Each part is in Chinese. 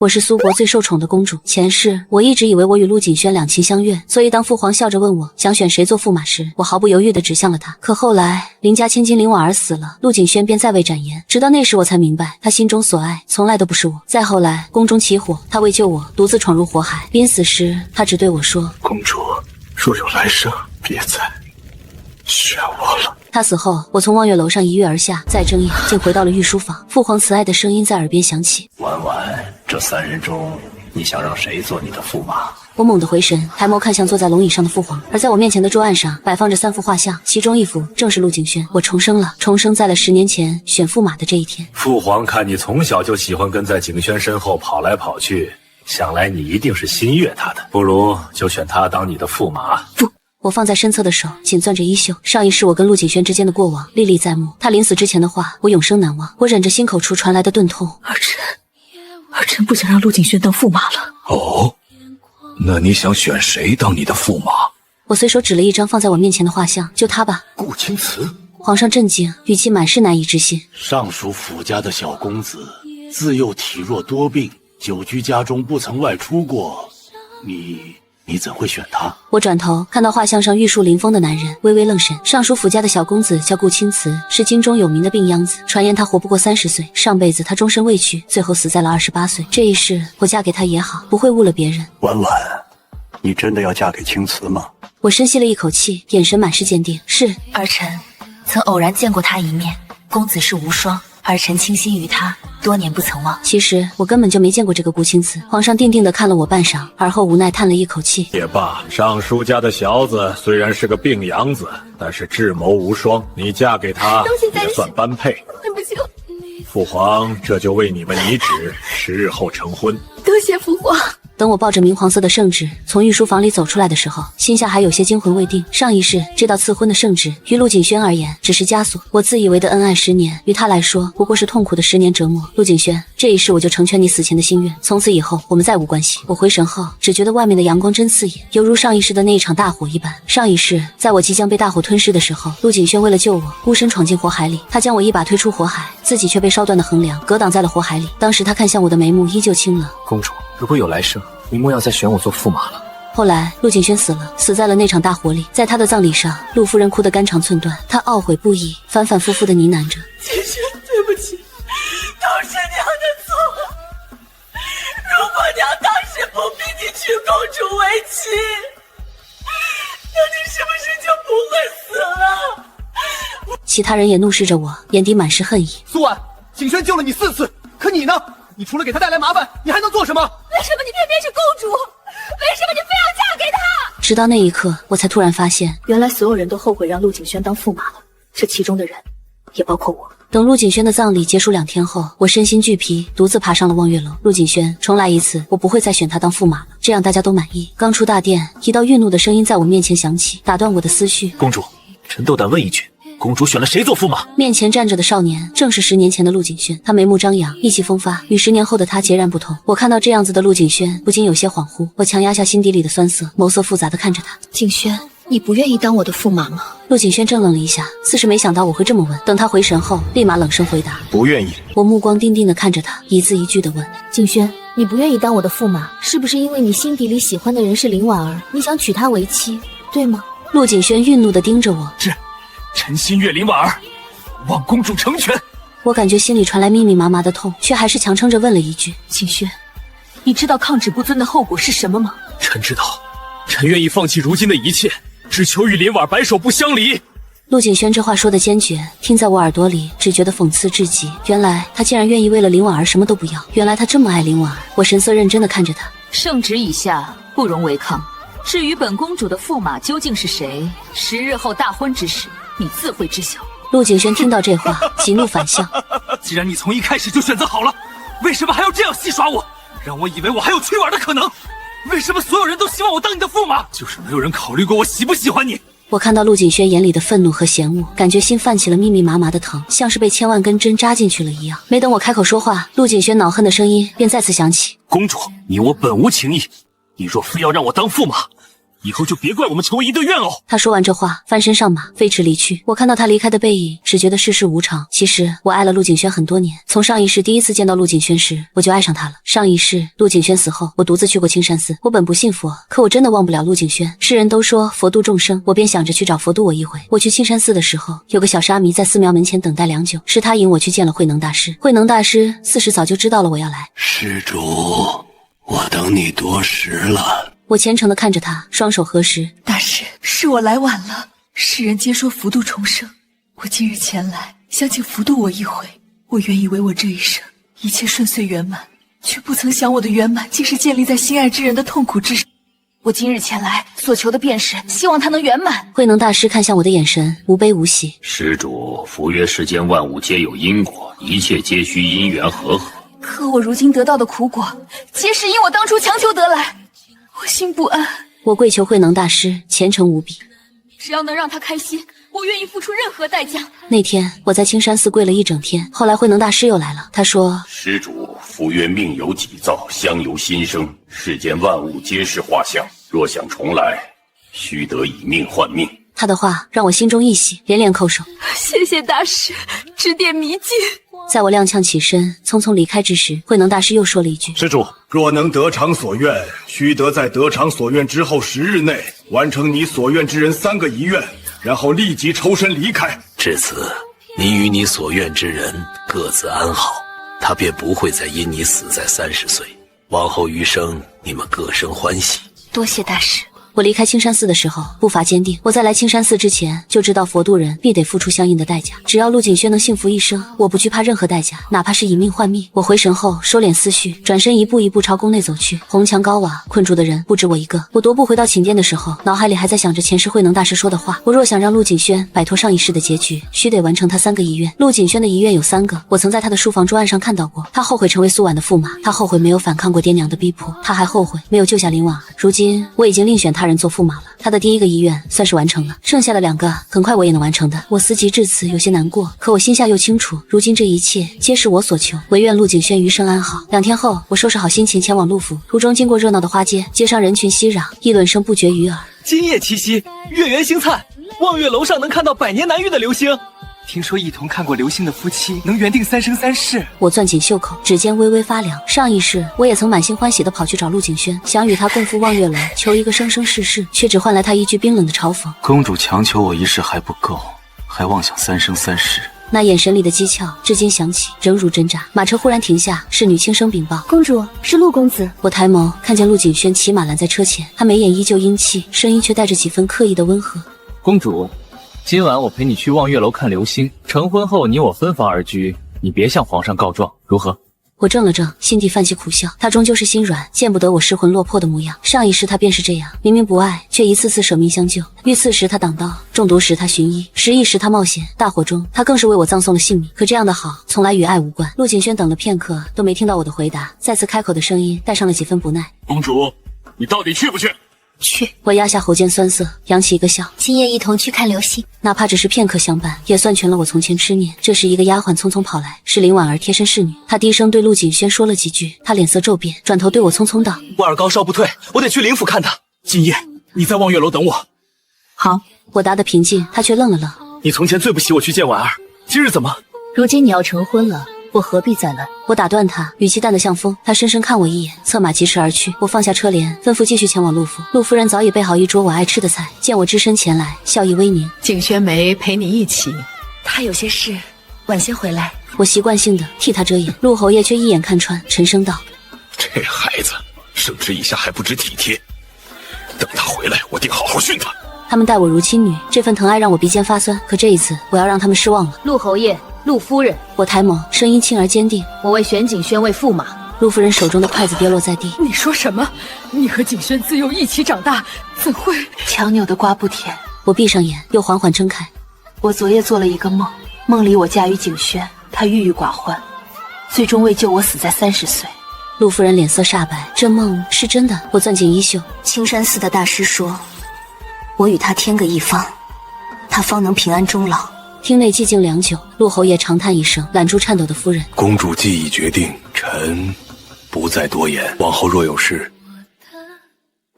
我是苏国最受宠的公主。前世我一直以为我与陆锦轩两情相悦，所以当父皇笑着问我想选谁做驸马时，我毫不犹豫地指向了他。可后来林家千金林婉儿死了，陆锦轩便再未展颜。直到那时我才明白，他心中所爱从来都不是我。再后来宫中起火，他为救我独自闯入火海，临死时他只对我说：公主，若有来生，别再选我了。他死后，我从望月楼上一跃而下，在正夜竟回到了御书房。父皇慈爱的声音在耳边响起：婉婉，这三人中，你想让谁做你的驸马？我猛地回神，抬眸看向坐在龙椅上的父皇，而在我面前的桌案上摆放着3幅画像，其中一幅正是陆景轩。我重生了，重生在了10年前选驸马的这一天。父皇看你从小就喜欢跟在景轩身后跑来跑去，想来你一定是心悦他的，不如就选他当你的驸马。不。我放在身侧的手紧攥着衣袖，上一世我跟陆锦轩之间的过往历历在目，他临死之前的话我永生难忘。我忍着心口处传来的钝痛，儿臣不想让陆锦轩当驸马了。哦，那你想选谁当你的驸马？我随手指了一张放在我面前的画像，就他吧。顾青瓷。皇上震惊，语气满是难以置信。尚属府家的小公子，自幼体弱多病，久居家中不曾外出过，你怎会选他？我转头看到画像上玉树临风的男人，微微愣神。尚书府家的小公子叫顾青瓷，是京中有名的病秧子，传言他活不过30岁，上辈子他终身未娶，最后死在了28岁。这一世我嫁给他也好，不会误了别人。婉婉，你真的要嫁给青瓷吗？我深吸了一口气，眼神满是坚定。是。儿臣曾偶然见过他一面，公子是无双，儿臣倾心于他，多年不曾忘。其实我根本就没见过这个顾青瓷。皇上定定地看了我半晌，而后无奈叹了一口气。也罢，尚书家的小子虽然是个病秧子，但是智谋无双，你嫁给他也算般配。对不起，父皇这就为你们拟旨，10日后成婚。多谢父皇。等我抱着明黄色的圣旨从御书房里走出来的时候，心下还有些惊魂未定。上一世这道赐婚的圣旨于陆锦轩而言只是枷锁，我自以为的恩爱10年于他来说不过是痛苦的10年折磨。陆锦轩，这一世我就成全你死前的心愿，从此以后我们再无关系。我回神后只觉得外面的阳光真刺眼，犹如上一世的那一场大火一般。上一世在我即将被大火吞噬的时候，陆锦轩为了救我孤身闯进火海里，他将我一把推出火海，自己却被烧断的横梁隔挡在了火海里。当时他看向我的眉目依旧清冷。公主，如果有来生，你莫要再选我做驸马了。后来陆锦轩死了，死在了那场大火里。在他的葬礼上，陆夫人哭得肝肠寸断，她懊悔不已，反反复复地呢喃着：锦轩，对不起，都是娘的错。如果娘当时不逼你娶公主为妻，那你是不是就不会死了？其他人也怒视着我，眼底满是恨意。苏婉，景轩救了你4次，可你呢？你除了给他带来麻烦，你还能做什么？为什么你偏偏是公主？为什么你非要嫁给他？直到那一刻，我才突然发现，原来所有人都后悔让陆景轩当驸马了，这其中的人也包括我。等陆景轩的葬礼结束2天后，我身心俱疲，独自爬上了望月楼。陆景轩，重来一次，我不会再选他当驸马了，这样大家都满意。刚出大殿，一道愠怒的声音在我面前响起，打断我的思绪。公主，臣斗胆问一句，公主选了谁做驸马？面前站着的少年正是10年前的陆景轩，他眉目张扬，意气风发，与10年后的他截然不同。我看到这样子的陆景轩，不禁有些恍惚。我强压下心底里的酸涩，眸色复杂地看着他。景轩，你不愿意当我的驸马吗？陆景轩怔愣了一下，似是没想到我会这么问。等他回神后，立马冷声回答：不愿意。我目光定定地看着他，一字一句地问：景轩，你不愿意当我的驸马，是不是因为你心底里喜欢的人是林婉儿，你想娶她为妻，对吗？陆景轩愠怒地盯着我。是，臣心悦林婉儿，望公主成全。我感觉心里传来密密麻麻的痛，却还是强撑着问了一句：景轩，你知道抗旨不遵的后果是什么吗？臣知道，臣愿意放弃如今的一切，只求与林婉白首不相离。陆景轩这话说的坚决，听在我耳朵里只觉得讽刺至极。原来他竟然愿意为了林婉儿什么都不要，原来他这么爱林婉儿。我神色认真地看着他。圣旨已下，不容违抗。至于本公主的驸马究竟是谁，10日后大婚之时，你自会知晓。陆景轩听到这话，喜怒反笑。既然你从一开始就选择好了，为什么还要这样戏耍我，让我以为我还有取婉的可能？为什么所有人都希望我当你的驸马，就是没有人考虑过我喜不喜欢你？我看到陆景轩眼里的愤怒和嫌恶，感觉心泛起了密密麻麻的疼，像是被千万根针扎进去了一样。没等我开口说话，陆景轩恼恨的声音便再次响起：公主，你我本无情义，你若非要让我当驸马，以后就别怪我们成为一对怨偶。他说完这话，翻身上马，飞驰离去。我看到他离开的背影，只觉得世事无常。其实我爱了陆景轩很多年，从上一世第一次见到陆景轩时，我就爱上他了。上一世陆景轩死后，我独自去过青山寺。我本不信佛，可我真的忘不了陆景轩。世人都说佛度众生，我便想着去找佛度我一回。我去青山寺的时候，有个小沙弥在寺庙门前等待良久，是他引我去见了慧能大师。慧能大师似是早就知道了我要来。施主，我等你多时了。我虔诚地看着他，双手合十。大师，是我来晚了。世人皆说福度重生，我今日前来，想请福度我一回。我原以为我这一生一切顺遂圆满，却不曾想我的圆满竟是建立在心爱之人的痛苦之上。我今日前来，所求的便是希望他能圆满。慧能大师看向我的眼神无悲无喜。施主，符曰世间万物皆有因果，一切皆需因缘和合。可我如今得到的苦果，皆是因我当初强求得来，我心不安。我跪求慧能大师，虔诚无比。只要能让他开心，我愿意付出任何代价。那天我在青山寺跪了一整天，后来慧能大师又来了，他说：施主，符曰命由己造，相由心生，世间万物皆是画像，若想重来，须得以命换命。他的话让我心中一喜，连连叩首。谢谢大师指点迷津。在我踉跄起身匆匆离开之时，慧能大师又说了一句：施主，若能得偿所愿，须得在得偿所愿之后10日内完成你所愿之人3个遗愿，然后立即抽身离开。至此，你与你所愿之人各自安好，他便不会再因你死在30岁。往后余生，你们各生欢喜。多谢大师。我离开青山寺的时候步伐坚定，我在来青山寺之前就知道佛度人必得付出相应的代价，只要陆景轩能幸福一生，我不惧怕任何代价，哪怕是以命换命。我回神后收敛思绪，转身一步一步朝宫内走去。红墙高瓦困住的人不止我一个。我踱步回到寝殿的时候，脑海里还在想着前世慧能大师说的话，我若想让陆景轩摆脱上一世的结局，须得完成他3个遗愿。陆景轩的遗愿有3个，我曾在他的书房桌案上看到过。他后悔成为苏婉的驸马，他后悔没有反抗过爹娘的逼迫，他还后悔没有救下林婉儿。如今我已经另选他人做驸马了，他的第1个遗愿算是完成了，剩下的2个很快我也能完成的。我思及至此有些难过，可我心下又清楚，如今这一切皆是我所求，唯愿陆景轩余生安好。2天后，我收拾好心情前往陆府，途中经过热闹的花街，街上人群熙攘，议论声不绝于耳。今夜七夕，月圆星灿，望月楼上能看到100年难遇的流星。听说一同看过流星的夫妻能缘定3生3世。我攥紧袖口，指尖微微发凉。上一世我也曾满心欢喜地跑去找陆景轩，想与他共赴望月楼，求一个生生世世，却只换来他一句冰冷的嘲讽：公主强求我一世还不够，还妄想3生3世。那眼神里的讥诮至今想起仍如针扎。马车忽然停下，侍女轻声禀报：公主，是陆公子。我抬眸看见陆景轩骑马拦在车前，他眉眼依旧阴气，声音却带着几分刻意的温和。公主，今晚我陪你去望月楼看流星，成婚后你我分房而居，你别向皇上告状，如何？我怔了怔，心底泛起苦笑。他终究是心软，见不得我失魂落魄的模样。上一世他便是这样，明明不爱，却一次次舍命相救。遇刺时他挡刀，中毒时他寻医，失忆时他冒险，大火中他更是为我葬送了性命。可这样的好，从来与爱无关。陆景轩等了片刻，都没听到我的回答，再次开口的声音带上了几分不耐：公主，你到底去不去？去。我压下喉间酸涩，扬起一个笑。今夜一同去看流星，哪怕只是片刻相伴，也算全了我从前痴念。这时一个丫鬟匆匆跑来，是林婉儿贴身侍女。她低声对陆景轩说了几句，她脸色骤变，转头对我匆匆道：婉儿高烧不退，我得去灵府看她。今夜你在望月楼等我。好。我答得平静，她却愣了愣。你从前最不喜我去见婉儿，今日怎么？如今你要成婚了，我何必再来？我打断他，语气淡得像风。他深深看我一眼，策马疾驰而去。我放下车帘，吩咐继续前往陆府。陆夫人早已备好一桌我爱吃的菜，见我只身前来，笑意微凝。景轩梅陪你一起，她有些事，晚些回来。我习惯性的替他遮掩，陆侯爷却一眼看穿，沉声道：这孩子升职一下还不知体贴，等他回来我定好好训他。他们待我如亲女，这份疼爱让我鼻尖发酸。可这一次我要让他们失望了。陆侯爷，陆夫人。我抬眸，声音轻而坚定：我为选景轩为驸马。陆夫人手中的筷子跌落在地。你说什么？你和景轩自幼一起长大，怎会？强扭的瓜不甜。我闭上眼，又缓缓睁开。我昨夜做了一个梦，梦里我嫁与景轩，他郁郁寡欢，最终为救我死在30岁。陆夫人脸色煞白，这梦是真的。我攥紧衣袖。青山寺的大师说，我与他天各一方，他方能平安终老。厅内寂静良久，陆侯爷长叹一声，揽住颤抖的夫人。公主既已决定，臣不再多言，往后若有事，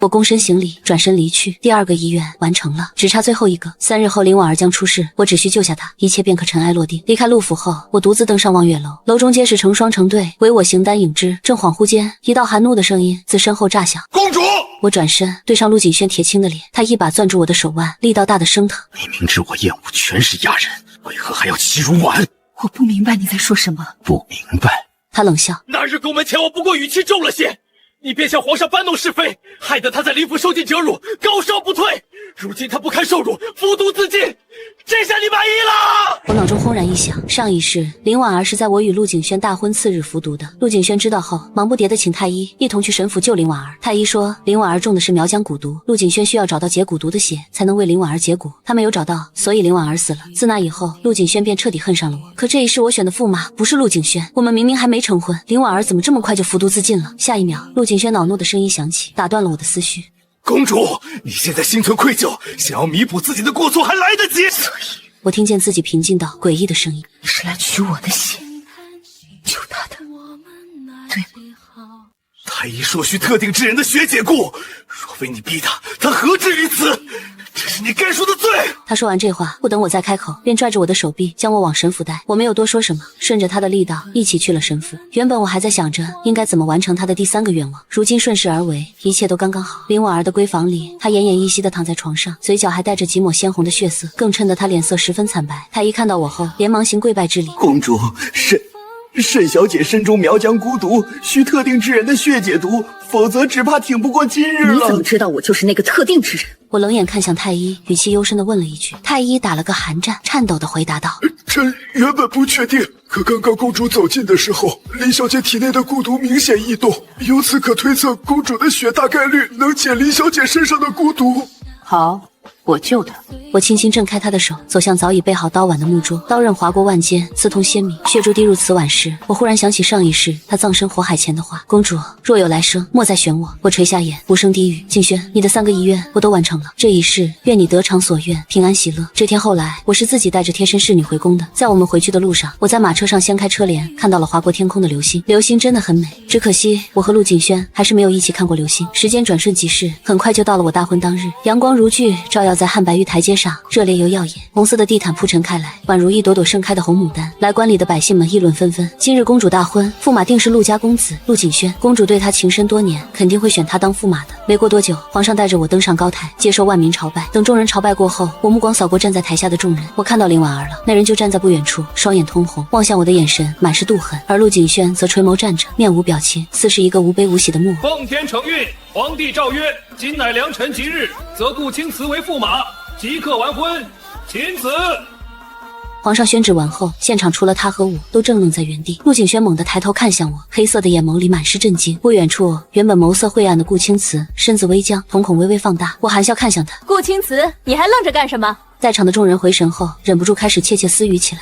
我躬身行礼，转身离去。第2个遗愿完成了，只差最后一个。3日后林婉儿将出世，我只需救下她，一切便可尘埃落定。离开陆府后，我独自登上望月楼，楼中皆是成双成对，唯我形单影只。正恍惚间，一道寒怒的声音自身后炸响：“公主！”我转身对上陆锦轩铁青的脸，他一把攥住我的手腕，力道大的生疼。你明知我厌恶全是亚人，为何还要欺辱婉？我不明白你在说什么。不明白？他冷笑：“那日宫门前我不过语气重了些，你便向皇上搬弄是非，害得他在林府受尽折辱，高烧不退。如今他不堪受辱，服毒自尽，这下你满意了？”我脑中轰然一响，上一世林婉儿是在我与陆景轩大婚次日服毒的。陆景轩知道后，忙不迭地请太医一同去神府救林婉儿。太医说林婉儿中的是苗疆蛊毒，陆景轩需要找到解蛊毒的血，才能为林婉儿解蛊。他没有找到，所以林婉儿死了。自那以后，陆景轩便彻底恨上了我。可这一世我选的驸马不是陆景轩，我们明明还没成婚，林婉儿怎么这么快就服毒自尽了？下一秒，陆景轩恼怒的声音响起，打断了我的思绪。公主，你现在心存愧疚，想要弥补自己的过错还来得及。所以，我听见自己平静到诡异的声音：“你是来取我的血，救他的，对吗？”太医说需特定之人的血解故，若非你逼他，他何至于此？这是你该受的罪。他说完这话，不等我再开口，便拽着我的手臂将我往神府带。我没有多说什么，顺着他的力道一起去了神府。原本我还在想着应该怎么完成他的第3个愿望，如今顺势而为，一切都刚刚好。林婉儿的闺房里，她奄奄一息地躺在床上，嘴角还带着几抹鲜红的血色，更衬得她脸色十分惨白。太医看到我后，连忙行跪拜之礼。公主，沈小姐身中苗疆蛊毒，需特定之人的血解毒，否则只怕挺不过今日了。你怎么知道我就是那个特定之人？我冷眼看向太医，语气幽深地问了一句。太医打了个寒战，颤抖地回答道：“臣原本不确定，可刚刚公主走近的时候，林小姐体内的蛊毒明显异动，由此可推测公主的血大概率能解林小姐身上的蛊毒。”好，我救他。我轻轻挣开他的手，走向早已备好刀碗的木桌，刀刃划过腕间，刺痛鲜明，血珠滴入瓷碗时，我忽然想起上一世他葬身火海前的话：“公主若有来生，莫再选我。”我垂下眼，无声低语：“景轩，你的3个遗愿我都完成了，这一世愿你得偿所愿，平安喜乐。”这天后来，我是自己带着贴身侍女回宫的。在我们回去的路上，我在马车上掀开车帘，看到了划过天空的流星。流星真的很美，只可惜我和陆景轩还是没有一起看过流星。时间转瞬即逝，很快就到了我大婚当日，阳光如炬，照耀在汉白玉台阶上，热烈又耀眼。红色的地毯铺陈开来，宛如一朵朵盛开的红牡丹。来观礼的百姓们议论纷纷，今日公主大婚，驸马定是陆家公子陆景轩。公主对他情深多年，肯定会选他当驸马的。没过多久，皇上带着我登上高台，接受万民朝拜。等众人朝拜过后，我目光扫过站在台下的众人，我看到林婉儿了。那人就站在不远处，双眼通红，望向我的眼神满是妒恨，而陆景轩则垂眸站着，面无表情，似是一个无悲无喜的木偶。奉天承运，皇帝诏曰：今乃良辰吉日，则顾青瓷为驸马，即刻完婚，钦此。皇上宣旨完后，现场除了他和我都怔愣在原地。陆景轩猛地抬头看向我，黑色的眼眸里满是震惊。不远处，原本眸色晦暗的顾青瓷身子微僵，瞳孔微微放大。我含笑看向他：“顾青瓷，你还愣着干什么？”在场的众人回神后，忍不住开始窃窃私语起来。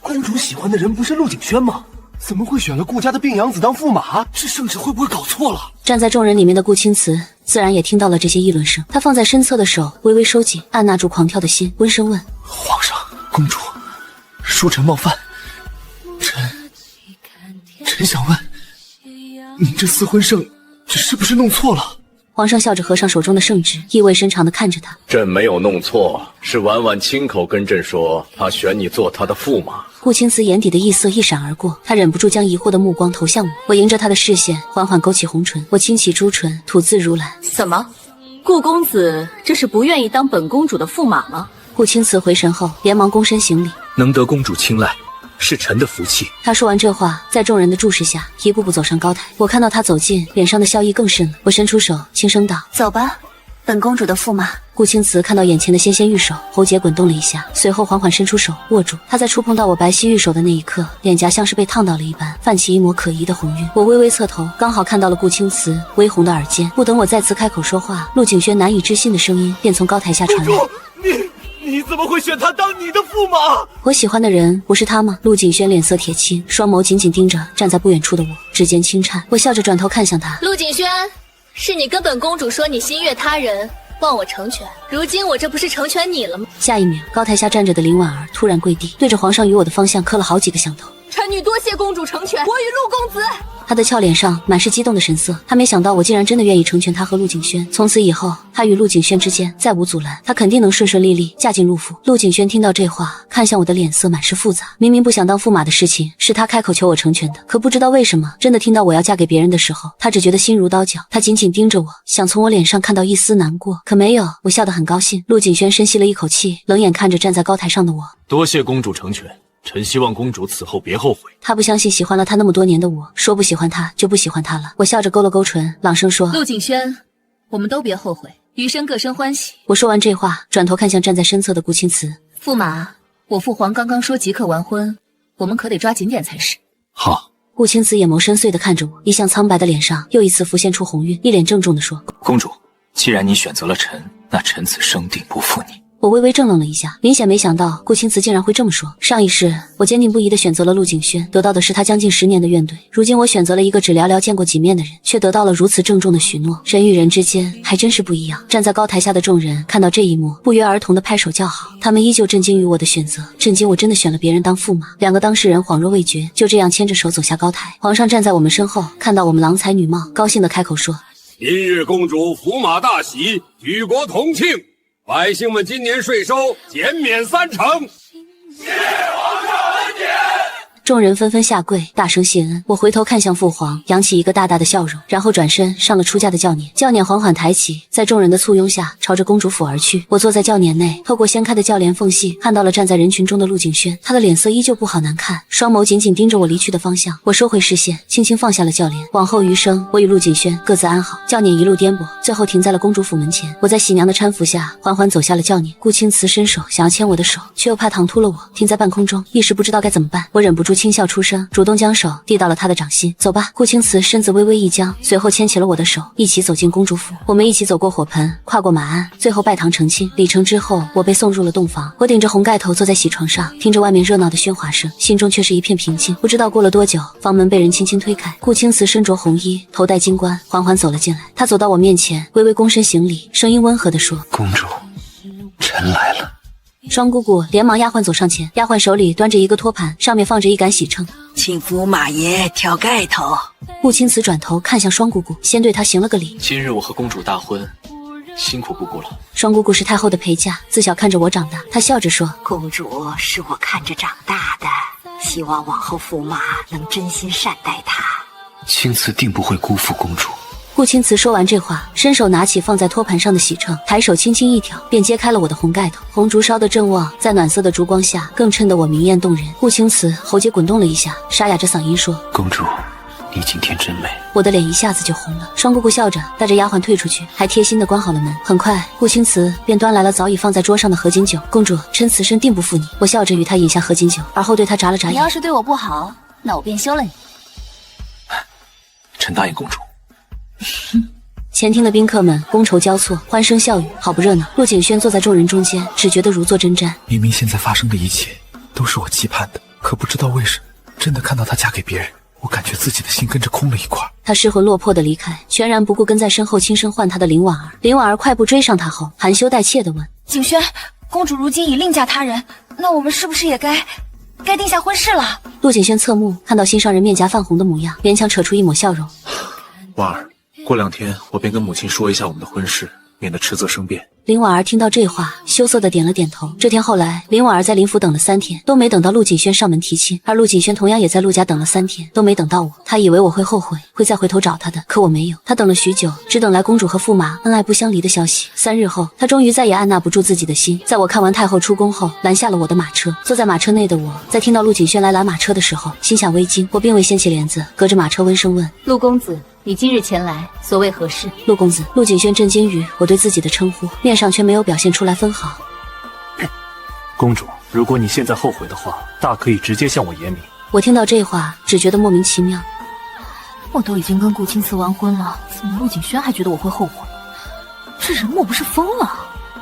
公主喜欢的人不是陆景轩吗？怎么会选了顾家的病养子当驸马？这圣旨会不会搞错了？站在众人里面的顾青瓷自然也听到了这些议论声，他放在身侧的手微微收紧，按捺住狂跳的心，温声问：“皇上，公主，恕臣冒犯，臣想问，您这私婚圣旨是不是弄错了？”皇上笑着合上手中的圣旨，意味深长地看着他。朕没有弄错，是婉婉亲口跟朕说，她选你做她的驸马。顾青瓷眼底的异色一闪而过，他忍不住将疑惑的目光投向我。我迎着他的视线，缓缓勾起红唇，我轻启朱唇，吐字如兰：“怎么，顾公子这是不愿意当本公主的驸马吗？”顾青瓷回神后，连忙躬身行礼：“能得公主青睐，是臣的福气。”他说完这话，在众人的注视下，一步步走上高台。我看到他走近，脸上的笑意更甚了。我伸出手，轻声道：“走吧，本公主的驸马。”顾青瓷看到眼前的纤纤玉手，喉结滚动了一下，随后缓缓伸出手握住。他在触碰到我白皙玉手的那一刻，脸颊像是被烫到了一般，泛起一抹可疑的红晕。我微微侧头，刚好看到了顾青瓷微红的耳尖。不等我再次开口说话，陆景轩难以置信的声音便从高台下传来：“你怎么会选他当你的驸马？我喜欢的人不是他吗？”陆景轩脸色铁青，双眸紧紧盯着站在不远处的我，指尖轻颤。我笑着转头看向他：“陆景轩，是你跟本公主说你心悦他人，望我成全，如今我这不是成全你了吗？”下一秒，高台下站着的林婉儿突然跪地，对着皇上与我的方向磕了好几个响头。臣女多谢公主成全，我与陆公子他的俏脸上满是激动的神色。他没想到我竟然真的愿意成全他和陆景轩，从此以后他与陆景轩之间再无阻拦，他肯定能顺顺利利嫁进陆府。陆景轩听到这话，看向我的脸色满是复杂。明明不想当驸马的事情是他开口求我成全的，可不知道为什么，真的听到我要嫁给别人的时候，他只觉得心如刀绞。他紧紧盯着我，想从我脸上看到一丝难过，可没有。我笑得很高兴。陆景轩深吸了一口气，冷眼看着站在高台上的我。多谢公主成全，臣希望公主此后别后悔。他不相信喜欢了他那么多年的我，说不喜欢他就不喜欢他了。我笑着勾了勾唇，朗声说：陆景轩，我们都别后悔，余生各生欢喜。我说完这话，转头看向站在身侧的顾青瓷。驸马，我父皇刚刚说即刻完婚，我们可得抓紧点才是。好。顾青瓷眼眸深邃地看着我，一向苍白的脸上又一次浮现出红晕，一脸郑重地说：公主，既然你选择了臣，那臣此生定不负你。我微微怔愣了一下，明显没想到顾青瓷竟然会这么说。上一世我坚定不移地选择了陆景轩，得到的是他将近10年的怨怼。如今我选择了一个只寥寥见过几面的人，却得到了如此郑重的许诺。人与人之间还真是不一样。站在高台下的众人看到这一幕，不约而同地拍手叫好。他们依旧震惊于我的选择，震惊我真的选了别人当驸马。2个当事人恍若未觉，就这样牵着手走下高台。皇上站在我们身后，看到我们郎才女貌，高兴地开口说：今日公主驸马大喜，举国同庆。百姓们今年税收减免30%。谢皇上恩典。众人纷纷下跪，大声谢恩。我回头看向父皇，扬起一个大大的笑容，然后转身上了出嫁的轿辇。轿辇缓缓抬起，在众人的簇拥下，朝着公主府而去。我坐在轿辇内，透过掀开的轿帘缝隙，看到了站在人群中的陆景轩。他的脸色依旧不好难看，双眸紧紧盯着我离去的方向。我收回视线，轻轻放下了轿帘。往后余生，我与陆景轩各自安好。轿辇一路颠簸，最后停在了公主府门前。我在喜娘的搀扶下，缓缓走下了轿辇。顾青瓷伸手想要牵我的手，却又怕唐突了我，停在半空中，一时不知道该怎么办。我忍不住轻笑出声，主动将手递到了他的掌心。走吧。顾青瓷身子微微一僵，随后牵起了我的手，一起走进公主府。我们一起走过火盆，跨过马鞍，最后拜堂成亲。礼成之后，我被送入了洞房。我顶着红盖头坐在喜床上，听着外面热闹的喧哗声，心中却是一片平静。不知道过了多久，房门被人轻轻推开，顾青瓷身着红衣，头戴金冠，缓缓走了进来。他走到我面前，微微躬身行礼，声音温和地说：公主，臣来了。双姑姑连忙丫鬟走上前，丫鬟手里端着一个托盘，上面放着一杆喜秤。请驸马爷挑盖头。顾青瓷转头看向双姑姑，先对她行了个礼。今日我和公主大婚，辛苦姑姑了。双姑姑是太后的陪嫁，自小看着我长大。她笑着说：公主是我看着长大的，希望往后驸马能真心善待她。青瓷定不会辜负公主。顾青瓷说完这话，伸手拿起放在托盘上的喜秤，抬手轻轻一挑，便揭开了我的红盖头。红烛烧得正旺，在暖色的烛光下，更衬得我明艳动人。顾青瓷喉结滚动了一下，沙哑着嗓音说：公主，你今天真美。我的脸一下子就红了。双姑姑笑着带着丫鬟退出去，还贴心地关好了门。很快，顾青瓷便端来了早已放在桌上的合卺酒。公主，臣此生定不负你。我笑着与她饮下合卺酒，而后对她眨了眨眼。你要是对我不好，那我便休了你。臣答应公主。前厅的宾客们觥筹交错，欢声笑语，好不热闹。陆景轩坐在众人中间，只觉得如坐针毡。明明现在发生的一切都是我期盼的，可不知道为什么，真的看到她嫁给别人，我感觉自己的心跟着空了一块。他失魂落魄地离开，全然不顾跟在身后轻声唤他的林婉儿。林婉儿快步追上他后，含羞带怯地问：景轩，公主如今已另嫁他人，那我们是不是也该定下婚事了？陆景轩侧目看到心上人面颊泛红的模样，勉强扯出一抹笑容。婉儿，过2天我便跟母亲说一下我们的婚事，免得迟则生变。林婉儿听到这话，羞涩地点了点头。这天后来，林婉儿在林府等了3天，都没等到陆景轩上门提亲，而陆景轩同样也在陆家等了3天，都没等到我。他以为我会后悔，会再回头找他的，可我没有。他等了许久，只等来公主和驸马恩爱不相离的消息。3日后，他终于再也按捺不住自己的心，在我看完太后出宫后，拦下了我的马车。坐在马车内的我，在听到陆景轩来拦马车的时候，心下微惊。我并未掀起帘子，隔着马车温声问：陆公子，你今日前来，所谓何事？陆公子。陆景轩震惊于我对自己的称呼，面上却没有表现出来分毫。公主，如果你现在后悔的话，大可以直接向我言明。我听到这话，只觉得莫名其妙。我都已经跟顾青瓷完婚了，怎么陆景轩还觉得我会后悔？这人莫不是疯了？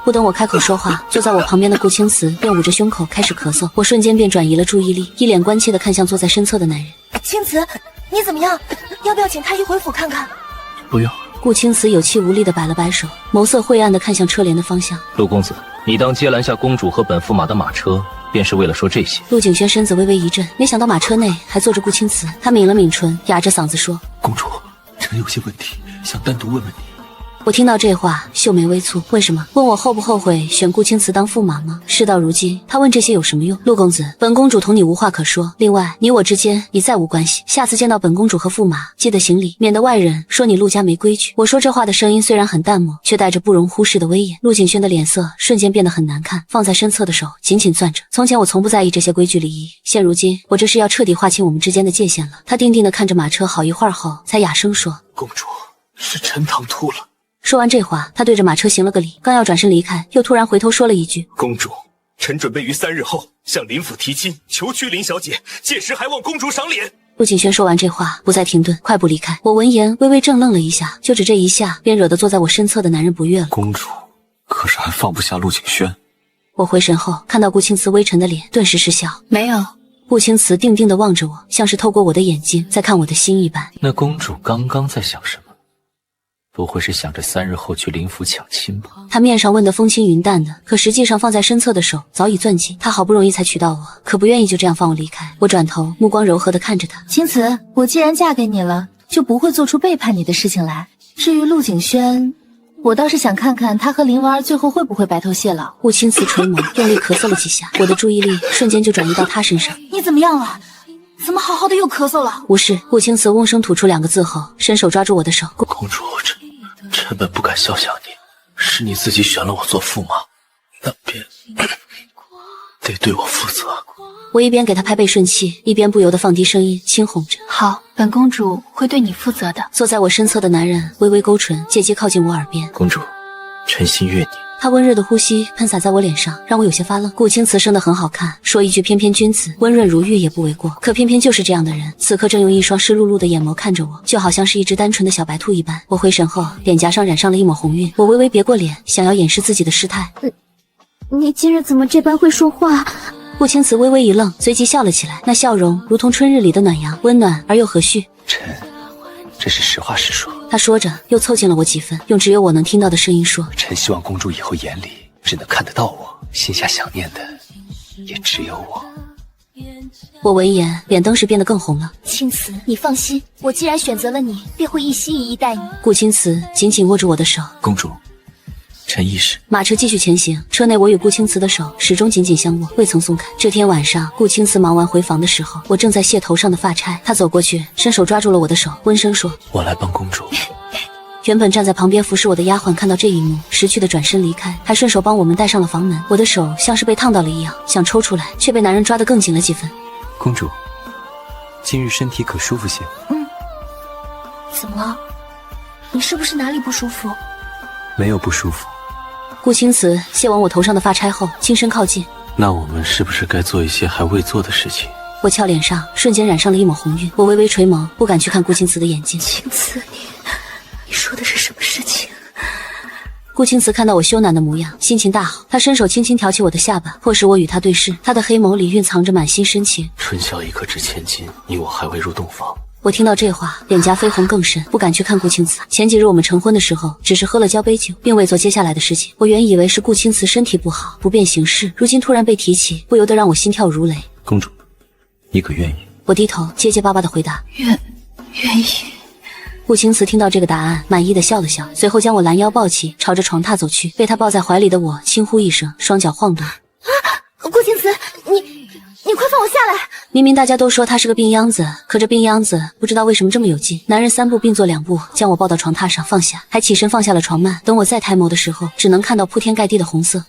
不等我开口说话，坐在我旁边的顾青瓷便捂着胸口开始咳嗽。我瞬间便转移了注意力，一脸关切地看向坐在身侧的男人。青瓷，你怎么样？要不要请太医回府看看？不用，顾青瓷有气无力地摆了摆手，眸色晦暗地看向车帘的方向。陆公子，你当接拦下公主和本驸马的马车，便是为了说这些？陆景轩身子微微一震，没想到马车内还坐着顾青瓷。他抿了抿唇，哑着嗓子说：“公主，臣有些问题想单独问问你。”我听到这话，秀眉微蹙。为什么？问我后不后悔选顾青瓷当驸马吗？事到如今，他问这些有什么用？陆公子，本公主同你无话可说。另外，你我之间已再无关系。下次见到本公主和驸马，记得行礼，免得外人说你陆家没规矩。我说这话的声音虽然很淡漠，却带着不容忽视的威严。陆景轩的脸色瞬间变得很难看，放在身侧的手紧紧攥着。从前我从不在意这些规矩礼仪，现如今我这是要彻底划清我们之间的界限了。他定定地看着马车好一会儿后，才哑声说：“公主，是臣唐突了。”说完这话，他对着马车行了个礼，刚要转身离开，又突然回头说了一句：“公主，臣准备于3日后向林府提亲，求娶林小姐，届时还望公主赏脸。”陆景轩说完这话，不再停顿，快步离开。我闻言微微怔愣了一下，就只这一下，便惹得坐在我身侧的男人不悦了。公主，可是还放不下陆景轩？我回神后，看到顾青瓷微沉的脸，顿时失笑。没有。顾青瓷定定地望着我，像是透过我的眼睛在看我的心一般。那公主刚刚在想什么？不会是想着3日后去林府抢亲吧？他面上问得风轻云淡的，可实际上放在身侧的手早已攥紧。他好不容易才娶到我，可不愿意就这样放我离开。我转头，目光柔和地看着他。青瓷，我既然嫁给你了，就不会做出背叛你的事情来。至于陆景轩，我倒是想看看他和林婉儿最后会不会白头偕老。顾青瓷垂眸，用力咳嗽了几下，我的注意力瞬间就转移到他身上。你怎么样了？怎么好好的又咳嗽了？无事。顾青瓷嗡声吐出2个字后，伸手抓住我的手。公主，臣本不敢笑想你，是你自己选了我做驸马，那便得对我负责。我一边给他拍背顺气，一边不由得放低声音轻哄着：“好，本公主会对你负责的。”坐在我身侧的男人微微勾唇，借机靠近我耳边：“公主，臣心悦你。”他温热的呼吸喷洒在我脸上，让我有些发愣。顾青瓷生得很好看，说一句翩翩君子，温润如玉也不为过。可偏偏就是这样的人，此刻正用一双湿漉漉的眼眸看着我，就好像是一只单纯的小白兔一般。我回神后，脸颊上染上了一抹红晕，我微微别过脸，想要掩饰自己的失态。你今日怎么这般会说话？顾青瓷微微一愣，随即笑了起来，那笑容如同春日里的暖阳，温暖而又和煦。臣这是实话实说。他说着，又凑近了我几分，用只有我能听到的声音说：“臣希望公主以后眼里只能看得到我，心下想念的也只有我。”我闻言，脸登时变得更红了。青瓷，你放心，我既然选择了你，便会一心一意待你。顾青瓷紧紧握住我的手。公主，臣意识。马车继续前行，车内我与顾青瓷的手始终紧紧相握，未曾松开。这天晚上，顾青瓷忙完回房的时候，我正在卸头上的发钗，他走过去，伸手抓住了我的手，温声说：“我来帮公主。”原本站在旁边服侍我的丫鬟看到这一幕，识趣的转身离开，还顺手帮我们带上了房门。我的手像是被烫到了一样，想抽出来，却被男人抓得更紧了几分。公主，今日身体可舒服些？怎么了？你是不是哪里不舒服？没有不舒服。顾青瓷卸完我头上的发钗后，轻声靠近。那我们是不是该做一些还未做的事情？我俏脸上瞬间染上了一抹红晕，我微微垂眸，不敢去看顾青瓷的眼睛。青瓷，你说的是什么事情？顾青瓷看到我羞赧的模样，心情大好，他伸手轻轻挑起我的下巴，迫使我与他对视。他的黑眸里蕴藏着满心深情。春宵一刻值千金，你我还未入洞房。我听到这话，脸颊绯红更深，不敢去看顾青瓷。前几日我们成婚的时候，只是喝了交杯酒，并未做接下来的事情。我原以为是顾青瓷身体不好，不便行事，如今突然被提起，不由得让我心跳如雷。公主，你可愿意？我低头结结巴巴地回答：愿意。顾青瓷听到这个答案，满意的笑了笑，随后将我拦腰抱起，朝着床榻走去。被他抱在怀里的我轻呼一声，双脚晃动。顾青瓷，你快放我下来！明明大家都说他是个病秧子，可这病秧子不知道为什么这么有劲。男人3步并作2步，将我抱到床榻上放下，还起身放下了床幔。等我再抬眸的时候，只能看到铺天盖地的红色。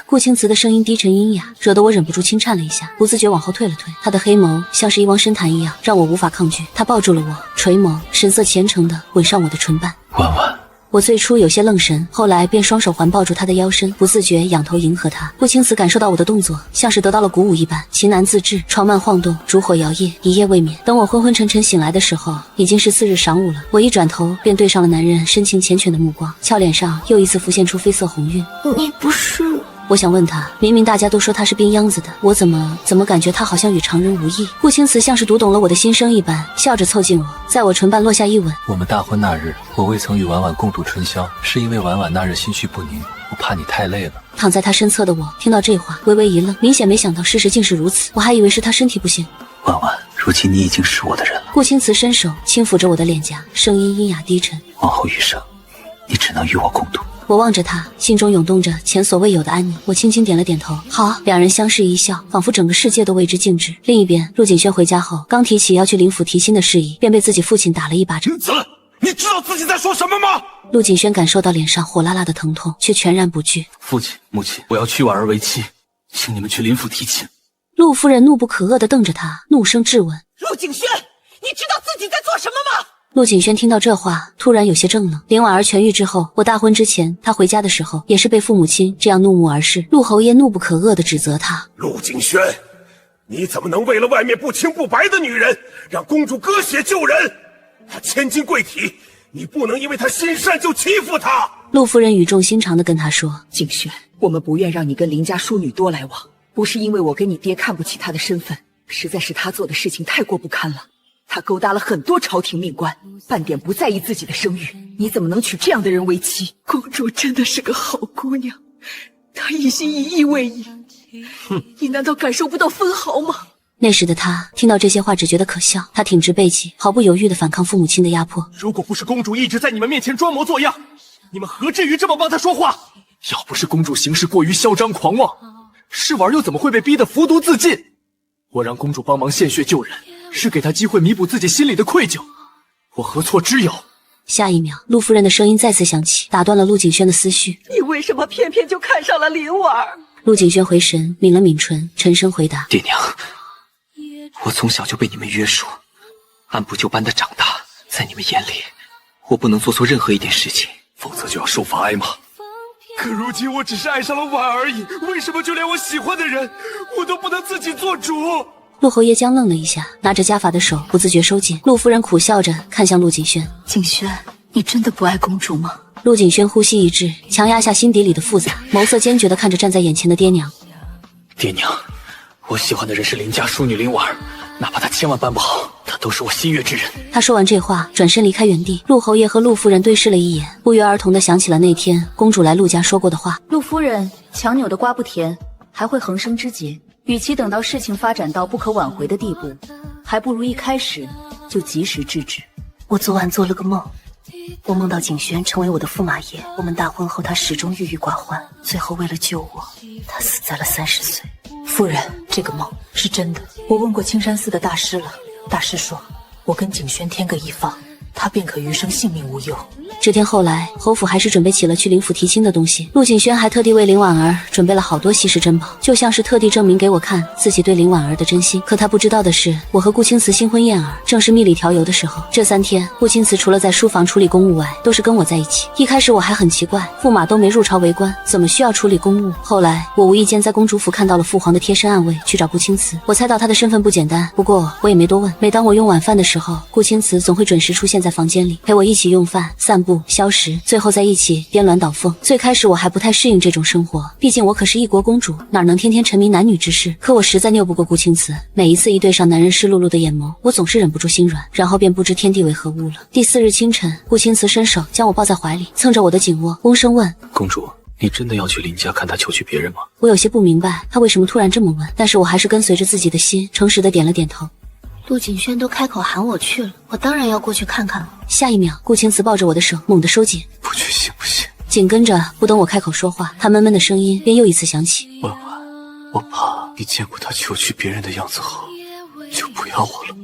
顾青瓷的声音低沉阴雅，惹得我忍不住轻颤了一下，不自觉往后退了退。他的黑眸像是一汪深潭一样，让我无法抗拒。他抱住了我，垂眸，神色虔诚地吻上我的唇瓣。婉婉，我最初有些愣神，后来便双手环抱住他的腰身，不自觉仰头迎合他。顾青瓷感受到我的动作，像是得到了鼓舞一般，情难自制，床幔晃动，烛火摇曳，一夜未眠。等我昏昏沉沉醒来的时候，已经是4日晌午了。我一转头便对上了男人深情缱绻的目光，俏脸上又一次浮现出绯色红晕。你不是我想问他，明明大家都说他是冰秧子的，我怎么感觉他好像与常人无异？顾青瓷像是读懂了我的心声一般，笑着凑近我，在我唇瓣落下一吻。我们大婚那日，我未曾与婉婉共度春宵，是因为婉婉那日心绪不宁，我怕你太累了。躺在他身侧的我听到这话微微一愣，明显没想到事实竟是如此，我还以为是他身体不行。婉婉，如今你已经是我的人了。顾青瓷伸手轻抚着我的脸颊，声音阴哑低沉。往后余生，你只能与我共度。我望着他，心中涌动着前所未有的安宁。我轻轻点了点头，好。两人相视一笑，仿佛整个世界都为之静止。另一边，陆景轩回家后，刚提起要去灵府提亲的事宜，便被自己父亲打了一巴掌。你知道自己在说什么吗？陆景轩感受到脸上火辣辣的疼痛，却全然不惧。父亲、母亲，我要娶婉儿为妻，请你们去林府提亲。陆夫人怒不可遏地瞪着他，怒声质问：陆景轩，你知道自己在做什么吗？陆景轩听到这话，突然有些怔了。林婉儿痊愈之后，我大婚之前，他回家的时候，也是被父母亲这样怒目而视。陆侯爷怒不可遏地指责他：陆景轩，你怎么能为了外面不清不白的女人，让公主割血救人？她千金贵体，你不能因为她心善就欺负她。陆夫人语重心长地跟他说：景轩，我们不愿让你跟林家淑女多来往，不是因为我跟你爹看不起她的身份，实在是她做的事情太过不堪了。她勾搭了很多朝廷命官，半点不在意自己的声誉，你怎么能娶这样的人为妻？公主真的是个好姑娘，她一心一意为你，你难道感受不到分毫吗？那时的他听到这些话只觉得可笑，他挺直背脊，毫不犹豫地反抗父母亲的压迫。如果不是公主一直在你们面前装模作样，你们何至于这么帮她说话？要不是公主行事过于嚣张狂妄，试玩又怎么会被逼得服毒自尽？我让公主帮忙献血救人，是给她机会弥补自己心里的愧疚，我何错之有？下一秒，陆夫人的声音再次响起，打断了陆景轩的思绪。你为什么偏偏就看上了林婉儿？陆景轩回神，抿了抿唇，沉声回答：爹娘，我从小就被你们约束，按部就班的长大，在你们眼里，我不能做错任何一点事情，否则就要受罚挨骂。可如今我只是爱上了婉而已，为什么就连我喜欢的人，我都不能自己做主？陆侯爷僵愣了一下，拿着家法的手不自觉收紧。陆夫人苦笑着看向陆景轩：景轩，你真的不爱公主吗？陆景轩呼吸一滞，强压下心底里的复杂，眸色坚决地看着站在眼前的爹娘。爹娘，我喜欢的人是林家淑女林婉儿，哪怕她千万办不好，她都是我心悦之人。他说完这话，转身离开原地。陆侯爷和陆夫人对视了一眼，不约而同地想起了那天公主来陆家说过的话：陆夫人，强扭的瓜不甜，还会横生枝节。与其等到事情发展到不可挽回的地步，还不如一开始就及时制止。我昨晚做了个梦，我梦到景轩成为我的驸马爷。我们大婚后，他始终郁郁寡欢，最后为了救我，他死在了30岁。夫人，这个梦是真的。我问过青山寺的大师了，大师说我跟景轩天各一方，他便可余生性命无忧。这天后来，侯府还是准备起了去灵府提亲的东西。陆景轩还特地为林婉儿准备了好多稀世珍宝，就像是特地证明给我看自己对林婉儿的真心。可他不知道的是，我和顾青瓷新婚燕尔正是蜜里调油的时候。这3天，顾青瓷除了在书房处理公务外，都是跟我在一起。一开始我还很奇怪，驸马都没入朝为官，怎么需要处理公务？后来我无意间在公主府看到了父皇的贴身暗卫，去找顾青瓷。我猜到他的身份不简单，不过我也没多问。每当我用晚饭的时候，顾青瓷总会准时出现在房间里，陪我一起用饭、散步、消食，最后在一起颠鸾倒凤。最开始我还不太适应这种生活，毕竟我可是一国公主，哪能天天沉迷男女之事？可我实在拗不过顾青瓷，每一次一对上男人湿漉漉的眼眸，我总是忍不住心软，然后便不知天地为何物了。第4日清晨，顾青瓷伸手将我抱在怀里，蹭着我的颈窝，嗡声问：公主，你真的要去林家看他求娶别人吗？我有些不明白他为什么突然这么问，但是我还是跟随着自己的心，诚实的点了点头。陆景轩都开口喊我去了，我当然要过去看看了。下一秒，顾青瓷抱着我的手猛地收紧，不去行不行？紧跟着，不等我开口说话，他闷闷的声音便又一次响起：婉婉，我怕你见过他求娶别人的样子后，就不要我了。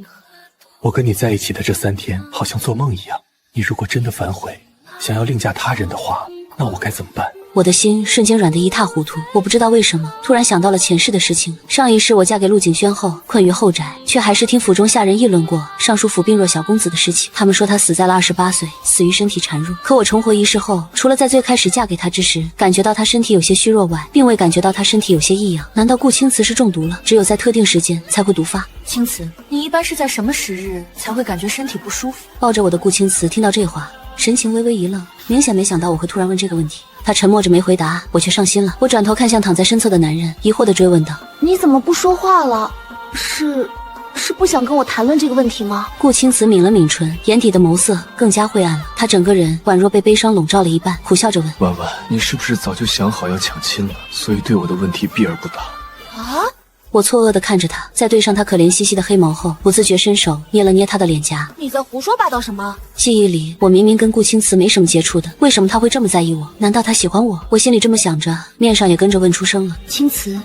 我跟你在一起的这3天，好像做梦一样。你如果真的反悔，想要另嫁他人的话，那我该怎么办？我的心瞬间软得一塌糊涂，我不知道为什么，突然想到了前世的事情。上一世我嫁给陆景轩后，困于后宅，却还是听府中下人议论过尚书府病弱小公子的事情。他们说他死在了28岁，死于身体孱弱。可我重回一世后，除了在最开始嫁给他之时感觉到他身体有些虚弱外，并未感觉到他身体有些异样。难道顾青瓷是中毒了？只有在特定时间才会毒发？青瓷，你一般是在什么时日才会感觉身体不舒服？抱着我的顾青瓷听到这话，神情微微一愣，明显没想到我会突然问这个问题。他沉默着没回答，我却上心了。我转头看向躺在身侧的男人，疑惑地追问道：“你怎么不说话了？是不想跟我谈论这个问题吗？”顾青瓷抿了抿唇，眼底的眸色更加灰暗了。他整个人宛若被悲伤笼罩了一般，苦笑着问：“婉婉，你是不是早就想好要抢亲了，所以对我的问题避而不答？”啊！我错愕地看着他，在对上他可怜兮兮的黑眸后，不自觉伸手捏了捏他的脸颊。你在胡说八道什么？记忆里，我明明跟顾青瓷没什么接触的，为什么他会这么在意我？难道他喜欢我？我心里这么想着，面上也跟着问出声了：“青瓷，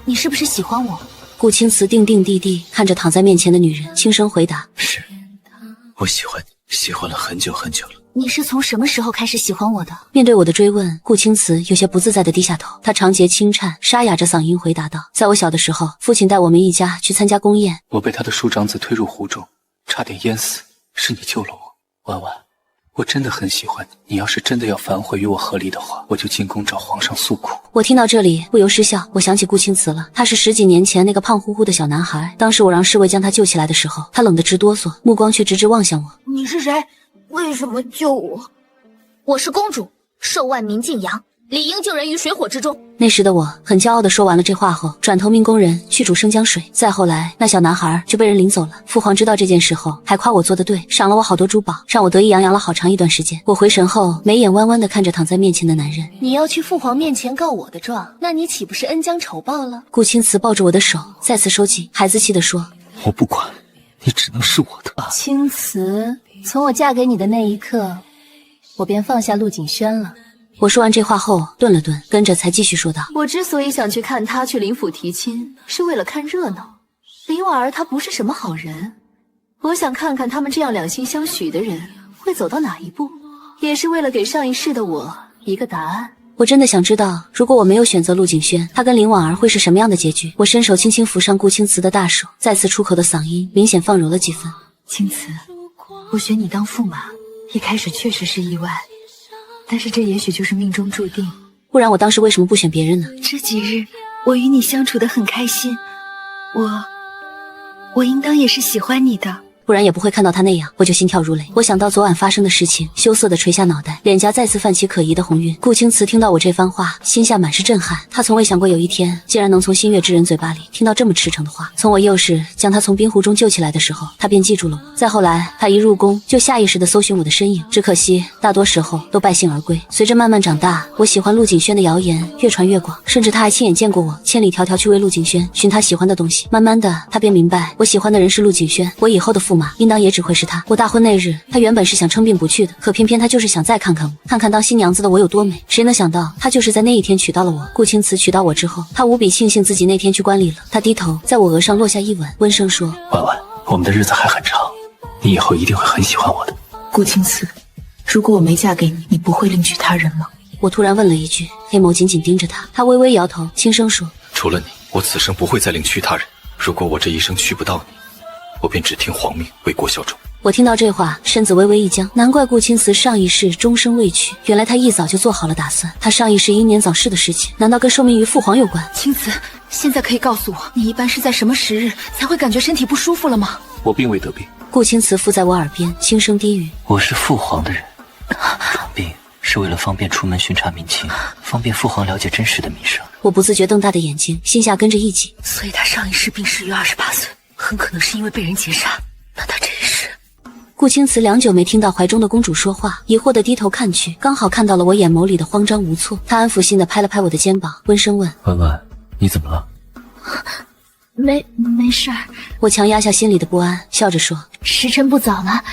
你是不是喜欢我？”顾青瓷定定地地看着躺在面前的女人，轻声回答：“是，我喜欢你，喜欢了很久很久了。”你是从什么时候开始喜欢我的？面对我的追问，顾青瓷有些不自在地低下头。她长睫轻颤，沙哑着嗓音回答道：“在我小的时候，父亲带我们一家去参加宫宴，我被他的庶长子推入湖中，差点淹死，是你救了我。婉婉，我真的很喜欢你，你要是真的要反悔与我和离的话，我就进宫找皇上诉苦。”我听到这里不由失笑，我想起顾青瓷了，他是10几年前那个胖乎乎的小男孩。当时我让侍卫将他救起来的时候，他冷得直哆嗦，目光却直直望向我。“你是谁？为什么救我？”“我是公主，寿万民敬仰，理应救人于水火之中。”那时的我很骄傲地说完了这话后，转头命工人去煮生姜水。再后来，那小男孩就被人领走了。父皇知道这件事后，还夸我做得对，赏了我好多珠宝，让我得意洋洋了好长一段时间。我回神后，眉眼弯弯地看着躺在面前的男人。你要去父皇面前告我的状，那你岂不是恩将仇报了？顾青瓷抱着我的手，再次收紧，孩子气地说：“我不管，你只能是我的。”青瓷，从我嫁给你的那一刻，我便放下陆景轩了。我说完这话后顿了顿，跟着才继续说道：“我之所以想去看他去林府提亲，是为了看热闹。林婉儿她不是什么好人，我想看看他们这样两心相许的人会走到哪一步，也是为了给上一世的我一个答案。”我真的想知道，如果我没有选择陆景轩，他跟林婉儿会是什么样的结局。我伸手轻轻扶上顾青瓷的大手，再次出口的嗓音明显放柔了几分：“青瓷，我选你当驸马，一开始确实是意外，但是这也许就是命中注定。不然我当时为什么不选别人呢？这几日我与你相处得很开心，我应当也是喜欢你的。”不然也不会看到他那样，我就心跳如雷。我想到昨晚发生的事情，羞涩地垂下脑袋，脸颊再次泛起可疑的红晕。顾青瓷听到我这番话，心下满是震撼。他从未想过有一天，竟然能从心悦之人嘴巴里听到这么赤诚的话。从我幼时将他从冰湖中救起来的时候，他便记住了我。再后来，他一入宫就下意识地搜寻我的身影，只可惜大多时候都败兴而归。随着慢慢长大，我喜欢陆景轩的谣言越传越广，甚至他还亲眼见过我千里迢迢去为陆景轩寻他喜欢的东西。慢慢的，他便明白我喜欢的人是陆景轩，我以后的驸马应当也只会是他。我大婚那日，他原本是想称病不去的，可偏偏他就是想再看看我，看看当新娘子的我有多美。谁能想到，他就是在那一天娶到了我。顾青瓷娶到我之后，他无比庆幸自己那天去观礼了。他低头在我额上落下一吻，温声说：“婉婉，我们的日子还很长，你以后一定会很喜欢我的。”顾青瓷，如果我没嫁给你，你不会另娶他人吗？我突然问了一句，黑眸紧紧盯着他。他微微摇头，轻声说：“除了你，我此生不会再另娶他人。如果我这一生娶不到你，我便只听皇命，为国效忠。”我听到这话，身子微微一僵，难怪顾青瓷上一世终生未娶，原来他一早就做好了打算。他上一世英年早逝的事情，难道跟受命于父皇有关？青瓷，现在可以告诉我，你一般是在什么时日才会感觉身体不舒服了吗？我并未得病。顾青瓷附在我耳边，轻声低语：“我是父皇的人，传病是为了方便出门巡查民情，方便父皇了解真实的民生。”我不自觉瞪大的眼睛，心下跟着一紧。所以他上一世病逝于28岁，很可能是因为被人劫杀。那他这一世……顾青瓷良久没听到怀中的公主说话，疑惑地低头看去，刚好看到了我眼眸里的慌张无措。她安抚性地拍了拍我的肩膀，温声问：“婉婉，你怎么了？”“没事儿。”我强压下心里的不安，笑着说：“时辰不早了，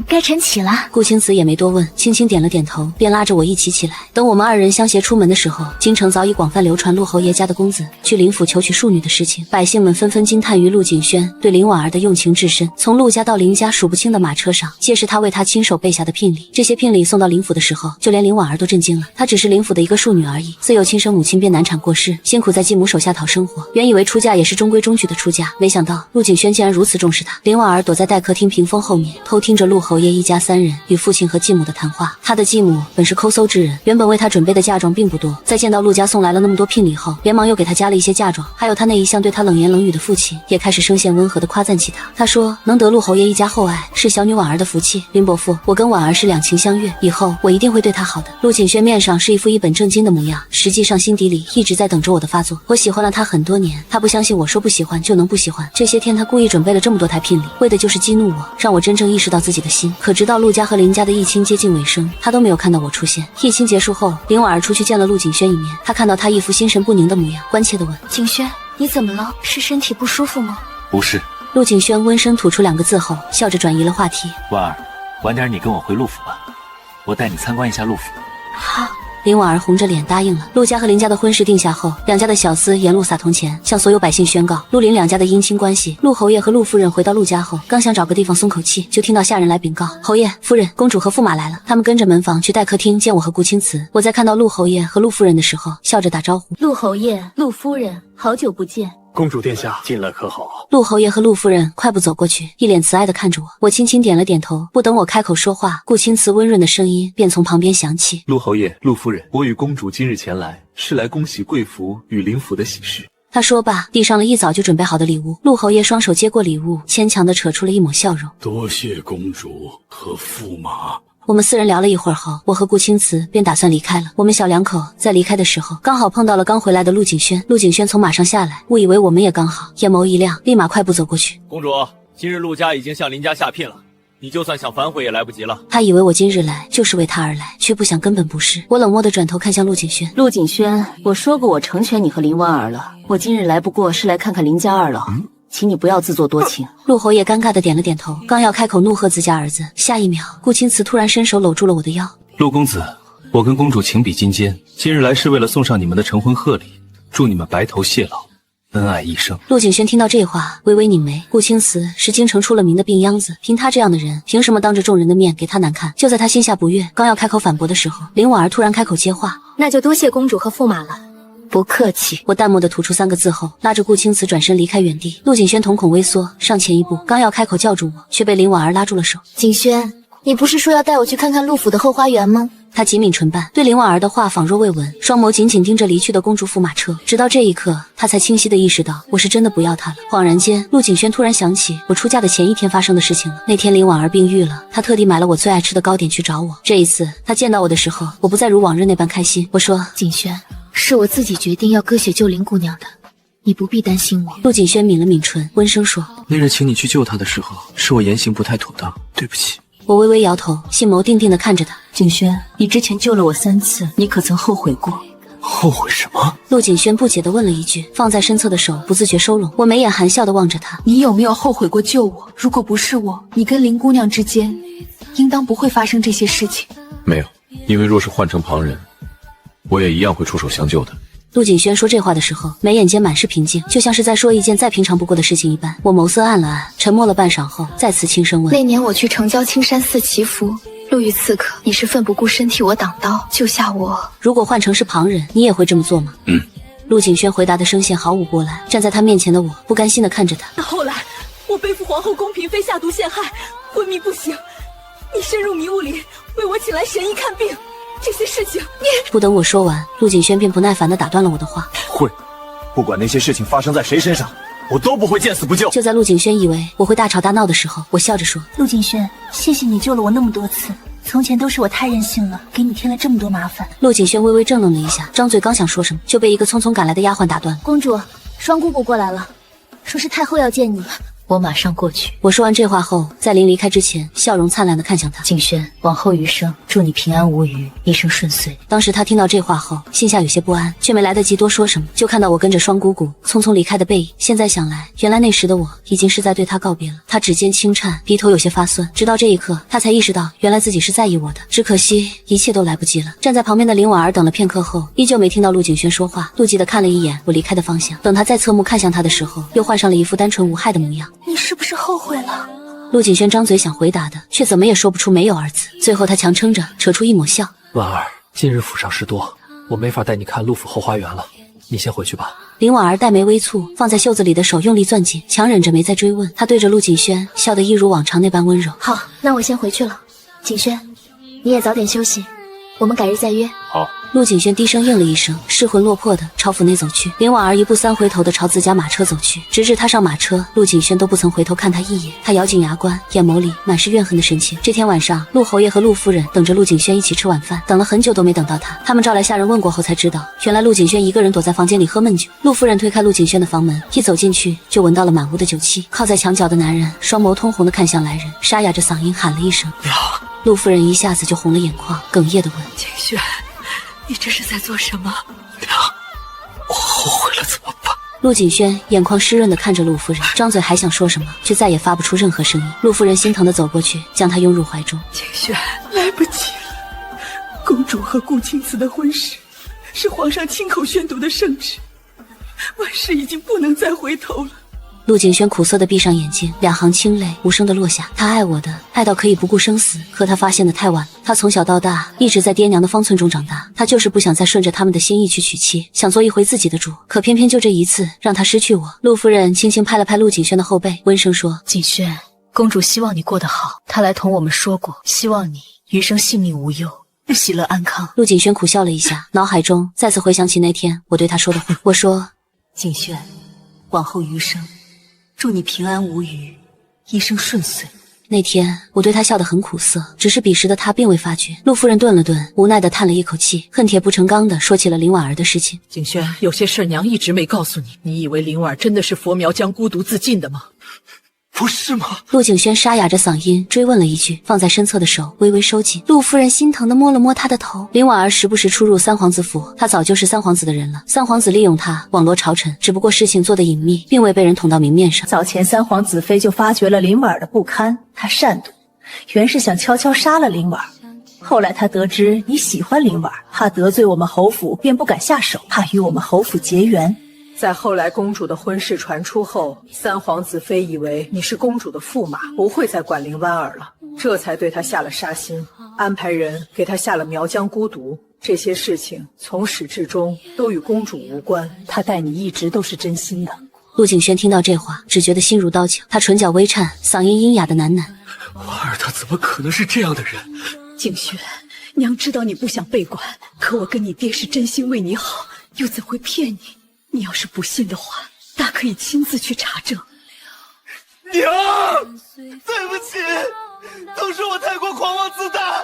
该晨起了。”顾青瓷也没多问，轻轻点了点头，便拉着我一起起来。等我们二人相携出门的时候，京城早已广泛流传陆侯爷家的公子去林府求娶庶女的事情，百姓们纷纷惊叹于陆景轩对林婉儿的用情至深。从陆家到林家数不清的马车上，皆是他为他亲手备下的聘礼。这些聘礼送到林府的时候，就连林婉儿都震惊了。她只是林府的一个庶女而已，自幼亲生母亲便难产过世，辛苦在继母手下讨生活。原以为出嫁也是中规中矩的出嫁，没想到陆景轩竟然如此重视她。林婉儿躲在待客厅屏风后面，偷听着陆侯爷一家3人与父亲和继母的谈话。他的继母本是抠搜之人，原本为他准备的嫁妆并不多，在见到陆家送来了那么多聘礼后，连忙又给他加了一些嫁妆。还有他那一向对他冷言冷语的父亲，也开始声线温和地夸赞起他。他说能得陆侯爷一家厚爱，是小女婉儿的福气。林伯父，我跟婉儿是两情相悦，以后我一定会对她好的。陆景轩面上是一副一本正经的模样，实际上心底里一直在等着我的发作。我喜欢了他很多年，他不相信我说不喜欢就能不喜欢。这些天他故意准备了这么多台聘礼，为的就是激怒我，让我真正意识到自己的心。可直到陆家和林家的议亲接近尾声，他都没有看到我出现。议亲结束后，林婉儿出去见了陆景轩一面，他看到他一副心神不宁的模样，关切地问：景轩，你怎么了？是身体不舒服吗？不是。陆景轩温声吐出2个字后，笑着转移了话题。婉儿，晚点你跟我回陆府吧，我带你参观一下陆府。好。林婉儿红着脸答应了。陆家和林家的婚事定下后，两家的小厮沿路撒铜钱，向所有百姓宣告陆林两家的姻亲关系。陆侯爷和陆夫人回到陆家后，刚想找个地方松口气，就听到下人来禀告：侯爷、夫人、公主和驸马来了。他们跟着门房去待客厅见我和顾青瓷。我在看到陆侯爷和陆夫人的时候，笑着打招呼：陆侯爷、陆夫人，好久不见。公主殿下进来可好？陆侯爷和陆夫人快步走过去，一脸慈爱地看着我。我轻轻点了点头。不等我开口说话，顾青瓷温润的声音便从旁边响起：陆侯爷、陆夫人，我与公主今日前来，是来恭喜贵府与林府的喜事。他说罢，递上了一早就准备好的礼物。陆侯爷双手接过礼物，牵强地扯出了一抹笑容：多谢公主和驸马。我们4人聊了一会儿后，我和顾青瓷便打算离开了。我们小两口在离开的时候，刚好碰到了刚回来的陆景轩。陆景轩从马上下来，误以为我们也刚好，眼眸一亮，立马快步走过去。公主，今日陆家已经向林家下聘了，你就算想反悔也来不及了。他以为我今日来就是为他而来，却不想根本不是。我冷漠地转头看向陆景轩。陆景轩，我说过我成全你和林婉儿了，我今日来不过是来看看林家二老。请你不要自作多情。陆侯爷尴尬地点了点头，刚要开口怒喝自家儿子，下一秒顾青瓷突然伸手搂住了我的腰。陆公子，我跟公主情比金坚，今日来是为了送上你们的成婚贺礼，祝你们白头偕老，恩爱一生。陆景轩听到这话，微微拧眉。顾青瓷是京城出了名的病秧子，凭他这样的人，凭什么当着众人的面给他难看？就在他心下不悦，刚要开口反驳的时候，林婉儿突然开口接话：那就多谢公主和驸马了。不客气。我淡漠地吐出3个字后，拉着顾青瓷转身离开原地。陆景轩瞳孔微缩，上前一步，刚要开口叫住我，却被林婉儿拉住了手。景轩，你不是说要带我去看看陆府的后花园吗？他紧抿唇瓣，对林婉儿的话仿若未闻，双眸紧紧盯着离去的公主驸马车。直到这一刻，他才清晰地意识到我是真的不要他了。恍然间，陆景轩突然想起我出嫁的前一天发生的事情了。那天林婉儿病愈了，他特地买了我最爱吃的糕点去找我。这一次他见到我的时候，我不再如往日那般开心。我说：景轩，是我自己决定要割血救林姑娘的，你不必担心我。陆景轩抿了抿唇，温声说：那日请你去救她的时候，是我言行不太妥当，对不起。我微微摇头，心眸定定地看着他。景轩，你之前救了我3次，你可曾后悔过？后悔什么？陆景轩不解地问了一句，放在身侧的手不自觉收拢。我眉眼含笑地望着他。你有没有后悔过救我？如果不是我，你跟林姑娘之间应当不会发生这些事情。没有，因为若是换成旁人，我也一样会出手相救的。陆景轩说这话的时候，眉眼间满是平静，就像是在说一件再平常不过的事情一般。我眸色暗了暗，沉默了半晌后，再次轻声问：那年我去城郊青山寺祈福，陆羽刺客，你是奋不顾身替我挡刀，救下我。如果换成是旁人，你也会这么做吗？陆景轩回答的声线毫无波澜。站在他面前的我，不甘心地看着他。后来，我背负皇后宫嫔妃下毒陷害，昏迷不醒，你深入迷雾里为我请来神医看病。这些事情你……不等我说完，陆景轩便不耐烦地打断了我的话。会，不管那些事情发生在谁身上，我都不会见死不救。就在陆景轩以为我会大吵大闹的时候，我笑着说：陆景轩，谢谢你救了我那么多次，从前都是我太任性了，给你添了这么多麻烦。陆景轩微微怔愣了一下，张嘴刚想说什么，就被一个匆匆赶来的丫鬟打断。公主，双姑姑过来了，说是太后要见你。我马上过去。我说完这话后，在临离开之前，笑容灿烂地看向他。景轩，往后余生，祝你平安无虞，一生顺遂。当时他听到这话后，心下有些不安，却没来得及多说什么，就看到我跟着双姑姑匆匆离开的背影。现在想来，原来那时的我已经是在对他告别了。他指尖轻颤，鼻头有些发酸，直到这一刻，他才意识到原来自己是在意我的。只可惜一切都来不及了。站在旁边的林婉儿等了片刻后，依旧没听到陆景轩说话，妒忌地看了一眼我离开的方向。等他再侧目看向他的时候，又换上了一副单纯无害的模样。你是不是后悔了？陆景轩张嘴想回答的，却怎么也说不出没有二字。最后他强撑着扯出一抹笑。婉儿，今日府上事多，我没法带你看陆府后花园了，你先回去吧。林婉儿黛眉微蹙，放在袖子里的手用力攥紧，强忍着没再追问。她对着陆锦轩笑得一如往常那般温柔。好，那我先回去了。锦轩，你也早点休息，我们改日再约。好。陆锦轩低声应了一声，失魂落魄的朝府内走去。林婉儿一步三回头的朝自家马车走去，直至踏上马车，陆锦轩都不曾回头看他一眼。他咬紧牙关，眼眸里满是怨恨的神情。这天晚上，陆侯爷和陆夫人等着陆锦轩一起吃晚饭，等了很久都没等到他。他们招来下人问过后才知道，原来陆锦轩一个人躲在房间里喝闷酒。陆夫人推开陆锦轩的房门，一走进去就闻到了满屋的酒气。靠在墙角的男人双眸通红的看向来人，沙哑着嗓音喊了一声娘。陆夫人一下子就红了眼眶，哽咽的问：景轩，你这是在做什么？娘，我后悔了怎么办？陆锦轩眼眶湿润的看着陆夫人，张嘴还想说什么，却再也发不出任何声音。陆夫人心疼的走过去，将她拥入怀中。景轩，来不及了，公主和顾青瓷的婚事是皇上亲口宣读的圣旨，万事已经不能再回头了。陆锦轩苦涩的闭上眼睛，两行清泪无声的落下。他爱我的，爱到可以不顾生死，可他发现的太晚了。他从小到大一直在爹娘的方寸中长大，他就是不想再顺着他们的心意去娶妻，想做一回自己的主，可偏偏就这一次让他失去我。陆夫人轻轻拍了拍陆锦轩的后背，温声说：锦轩，公主希望你过得好，她来同我们说过，希望你余生性命无忧，喜乐安康。陆锦轩苦笑了一下，脑海中再次回想起那天我对他说的话。我说：锦轩，往后余生祝你平安无虞，一生顺遂。那天我对他笑得很苦涩，只是彼时的他并未发觉。陆夫人顿了顿，无奈地叹了一口气，恨铁不成钢地说起了林婉儿的事情。景轩，有些事娘一直没告诉你，你以为林婉儿真的是佛苗江孤独自尽的吗？不是吗？陆景轩沙哑着嗓音追问了一句，放在身侧的手微微收紧。陆夫人心疼地摸了摸他的头。林婉儿时不时出入三皇子府，她早就是三皇子的人了。三皇子利用她网罗朝臣，只不过事情做得隐秘，并未被人捅到明面上。早前三皇子妃就发觉了林婉儿的不堪，她善妒，原是想悄悄杀了林婉儿。后来他得知你喜欢林婉儿，怕得罪我们侯府，便不敢下手，怕与我们侯府结缘。在后来公主的婚事传出后，三皇子妃以为你是公主的驸马，不会再管林婉儿了，这才对她下了杀心，安排人给她下了苗疆孤毒。这些事情从始至终都与公主无关，她待你一直都是真心的。陆景轩听到这话，只觉得心如刀绞，他唇角微颤，嗓音阴哑的喃喃：婉儿她怎么可能是这样的人？景轩，娘知道你不想被管，可我跟你爹是真心为你好，又怎会骗你？你要是不信的话，大可以亲自去查证。娘，对不起，都是我太过狂妄自大，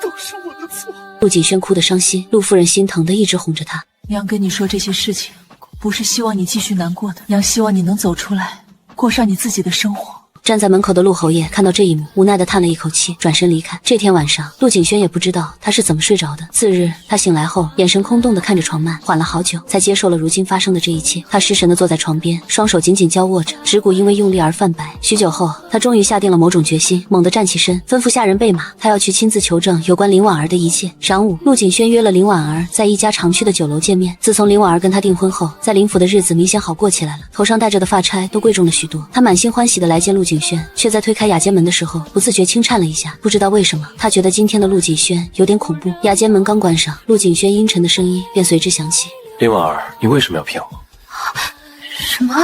都是我的错。陆景轩哭得伤心，陆夫人心疼的一直哄着他。娘跟你说这些事情，不是希望你继续难过的，娘希望你能走出来，过上你自己的生活。站在门口的陆侯爷看到这一幕，无奈地叹了一口气，转身离开。这天晚上，陆景轩也不知道他是怎么睡着的。次日，他醒来后，眼神空洞地看着床幔，缓了好久，才接受了如今发生的这一切。他失神地坐在床边，双手紧紧交握着，指骨因为用力而泛白。许久后，他终于下定了某种决心，猛地站起身，吩咐下人备马，他要去亲自求证有关林婉儿的一切。晌午，陆景轩约了林婉儿在一家常去的酒楼见面。自从林婉儿跟他订婚后，在林府的日子明显好过起来了，头上戴着的发钗都贵重了许多。他满心欢喜地来见陆景轩，却在推开雅间门的时候不自觉轻颤了一下。不知道为什么，他觉得今天的陆景轩有点恐怖。雅间门刚关上，陆景轩阴沉的声音便随之响起：林婉儿，你为什么要骗我？什么？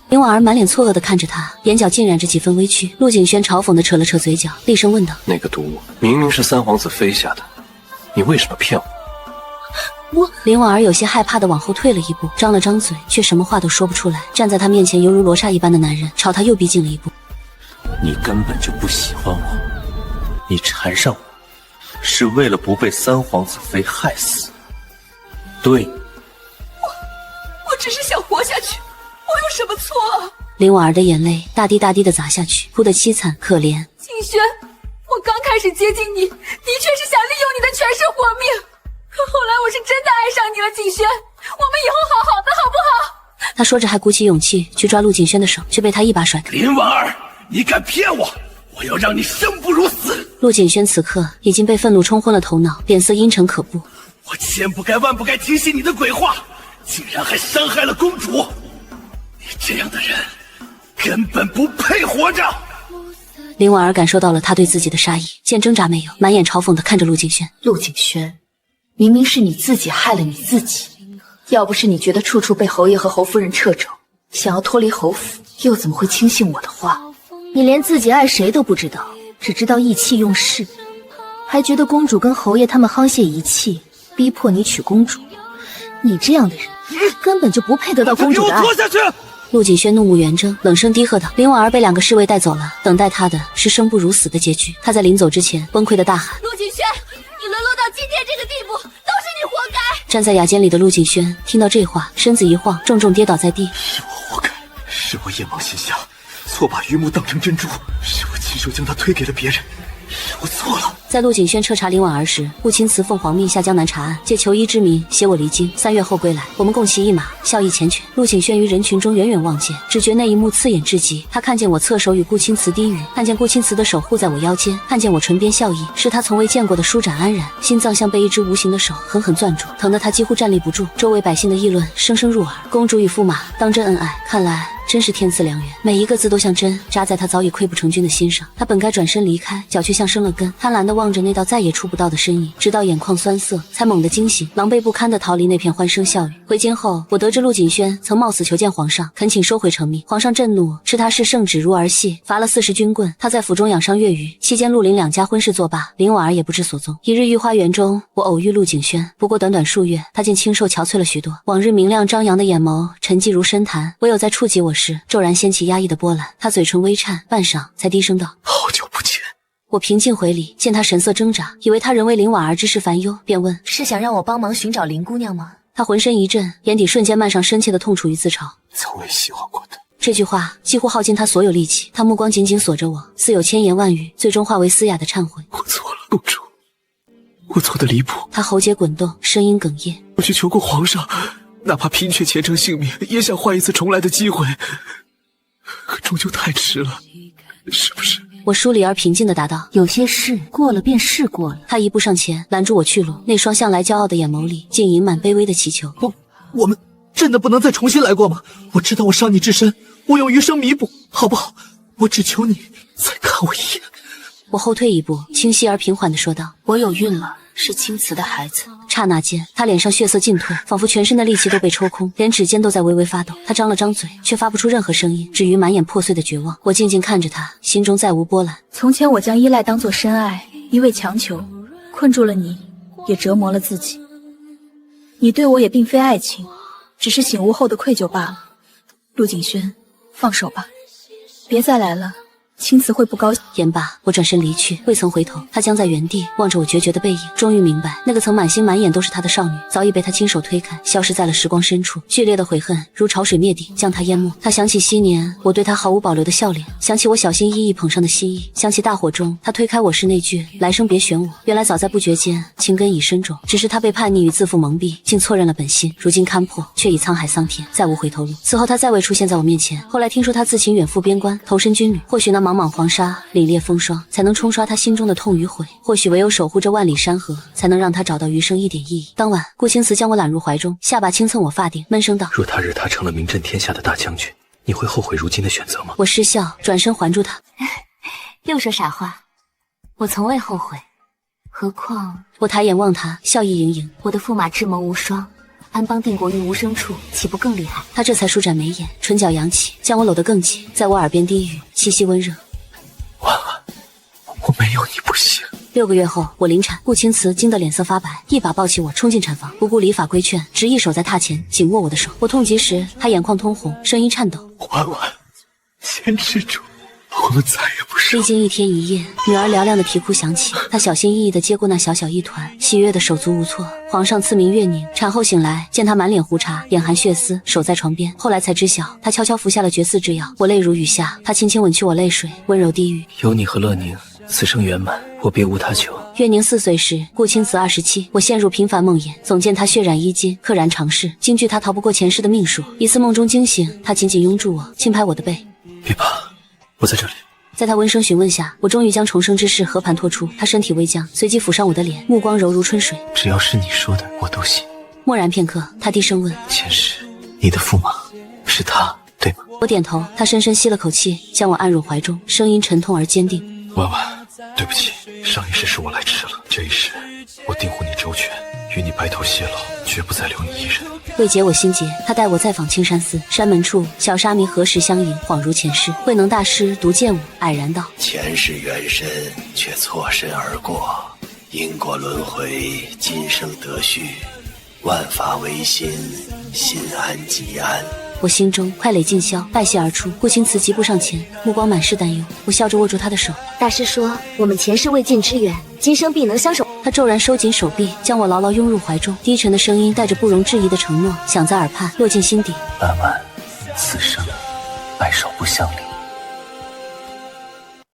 林婉儿满脸错愕地看着他，眼角浸染着几分微屈。陆景轩嘲讽地扯了扯嘴角，厉声问道：那个毒明明是三皇子妃下的，你为什么骗我？林婉儿有些害怕地往后退了一步，张了张嘴，却什么话都说不出来。站在他面前犹如罗刹一般的男人朝他又逼近了一步。你根本就不喜欢我，你缠上我是为了不被三皇子妃害死。对，我只是想活下去，我有什么错啊？林婉儿的眼泪大滴大滴地砸下去，哭得凄惨可怜。景轩，我刚开始接近你，的确是想利用你的权势活命，可后来我是真的爱上你了，景轩，我们以后好好的好不好？他说着还鼓起勇气去抓陆景轩的手，却被他一把甩开。林婉儿，你敢骗我，我要让你生不如死！陆景轩此刻已经被愤怒冲昏了头脑，脸色阴沉可怖。我千不该万不该听信你的鬼话，竟然还伤害了公主！你这样的人根本不配活着！林婉儿感受到了他对自己的杀意，见挣扎没有，满眼嘲讽地看着陆景轩。陆景轩，明明是你自己害了你自己，要不是你觉得处处被侯爷和侯夫人掣肘，想要脱离侯府，又怎么会轻信我的话？你连自己爱谁都不知道，只知道意气用事，还觉得公主跟侯爷他们沆瀣一气，逼迫你娶公主。你这样的人，根本就不配得到公主的爱。给我拖下去！陆锦轩怒目圆睁，冷声低喝道：“林婉儿被2个侍卫带走了，等待她的是生不如死的结局。”他在临走之前崩溃的大喊：“陆锦轩，你沦落到今天这个地步，都是你活该！”站在雅间里的陆锦轩听到这话，身子一晃，重重跌倒在地。是我活该，是我眼冒心瞎，错把榆木当成珍珠，是我亲手将它推给了别人，是我错了。在陆锦轩彻查林婉儿时，顾钦慈凤凰命下江南查案，借求医之名携我离京，3月后归来，我们共骑一马，笑意缱绻。陆锦轩于人群中远远望见，只觉那一幕刺眼至极。他看见我侧手与顾钦慈低语，看见顾钦慈的手护在我腰间，看见我唇边笑意，是他从未见过的舒展安然。心脏像被一只无形的手狠狠攥住，疼得他几乎站立不住。周围百姓的议论声声入耳，公主与驸马当真恩爱，看来真是天赐良缘，每一个字都像针扎在他早已溃不成军的心上。他本该转身离开，脚却像生了根，贪婪地望着那道再也触不到的身影，直到眼眶酸涩，才猛地惊醒，狼狈不堪地逃离那片欢声笑语。回京后，我得知陆锦轩曾冒死求见皇上，恳请收回成命。皇上震怒，斥他是圣旨如儿戏，罚了40军棍。他在府中养伤越狱，期间陆林2家婚事作罢，林婉儿也不知所踪。一日御花园中，我偶遇陆锦轩，不过短短数月，他竟清瘦憔悴了许多，往日明亮张扬的眼眸沉寂如深潭，唯有在触及我时，骤然掀起压抑的波澜。他嘴唇微颤，半晌才低声道：“好久不见。”我平静回礼，见他神色挣扎，以为他仍为林婉儿之事烦忧，便问：“是想让我帮忙寻找林姑娘吗？”他浑身一震，眼底瞬间漫上深切的痛楚与自嘲。从未喜欢过的。这句话几乎耗尽他所有力气，他目光紧紧锁着我，似有千言万语，最终化为嘶哑的忏悔。我错了，公主，我错得离谱。他喉结滚动，声音哽咽。我去求过皇上，哪怕拼却前程性命，也想换一次重来的机会，可终究太迟了，是不是？我疏离而平静地答道：“有些事过了便是过了。”他一步上前，拦住我去路，那双向来骄傲的眼眸里竟隐满卑微的祈求。我们真的不能再重新来过吗？我知道我伤你至深，我用余生弥补，好不好？我只求你再看我一眼。我后退一步，清晰而平缓地说道：“我有孕了，是青瓷的孩子。”刹那间，他脸上血色尽退，仿佛全身的力气都被抽空，连指尖都在微微发抖。他张了张嘴，却发不出任何声音，止于满眼破碎的绝望。我静静看着他，心中再无波澜。从前我将依赖当作深爱，一味强求，困住了你，也折磨了自己。你对我也并非爱情，只是醒悟后的愧疚罢了。陆景轩，放手吧，别再来了。青瓷会不高兴。言罢，我转身离去，未曾回头。他僵在原地，望着我决绝的背影，终于明白，那个曾满心满眼都是他的少女，早已被他亲手推开，消失在了时光深处。剧烈的悔恨如潮水灭顶，将他淹没。他想起昔年我对他毫无保留的笑脸，想起我小心翼翼捧上的心意，想起大火中他推开我时那句来生别选我。原来早在不觉间，情根已深种，只是他被叛逆与自负蒙蔽，竟错认了本心。如今看破，却已沧海桑田，再无回头路。此后他再未出现在我面前。后来听说他自请远赴边关，投身军旅，或许那茫茫黄沙凛冽风霜才能冲刷他心中的痛与悔，或许唯有守护这万里山河，才能让他找到余生一点意义。当晚，顾青瓷将我揽入怀中，下巴轻蹭我发顶，闷声道：“若他日他成了名震天下的大将军，你会后悔如今的选择吗？”我失笑，转身环住他。又说傻话，我从未后悔，何况……我抬眼望他，笑意盈盈。我的驸马智谋无双，安邦定国于无声处，岂不更厉害？他这才舒展眉眼，唇角扬起，将我搂得更紧，在我耳边低语，气息温热。婉婉，我没有你不行。6个月后，我临产，顾青瓷惊得脸色发白，一把抱起我冲进产房，不顾礼法规劝，执意守在榻前，紧握我的手。我痛极时，他眼眶通红，声音颤抖：“婉婉，先吃住，我们再也不是。”历经1天1夜，女儿嘹亮的啼哭响起，她小心翼翼地接过那小小一团，喜悦的手足无措。皇上赐名月宁，产后醒来，见她满脸胡茬，眼含血丝，守在床边。后来才知晓，她悄悄服下了绝嗣之药。我泪如雨下，她轻轻吻去我泪水，温柔低语：“有你和乐宁，此生圆满，我别无他求。”月宁4岁时，顾青瓷27，我陷入平凡梦魇，总见她血染衣襟，溘然长逝，惊惧她逃不过前世的命数。一次梦中惊醒，她紧紧拥住我，轻拍我的背：“别怕，我在这里。”在他温声询问下，我终于将重生之事和盘托出。他身体微僵，随即抚上我的脸，目光柔如春水。只要是你说的，我都信。默然片刻，他低声问：“前世你的驸马是他，对吗？”我点头。他深深吸了口气，将我按入怀中，声音沉痛而坚定：“婉婉，对不起，上一世是我来迟了，这一世我定护你周全，与你白头偕老，绝不再留你一人。为解我心结，他带我再访青山寺。山门处，小沙弥何时相迎，恍如前世。慧能大师独见我，蔼然道：前世缘深，却错身而过，因果轮回，今生得续，万法唯心，心安即安。我心中快垒尽消，拜谢而出。顾青瓷疾步上前，目光满是担忧。我笑着握住他的手。大师说，我们前世未尽之缘，今生必能相守。他骤然收紧手臂，将我牢牢拥入怀中，低沉的声音带着不容置疑的承诺，响在耳畔，落进心底。兰婉，此生白首不相离。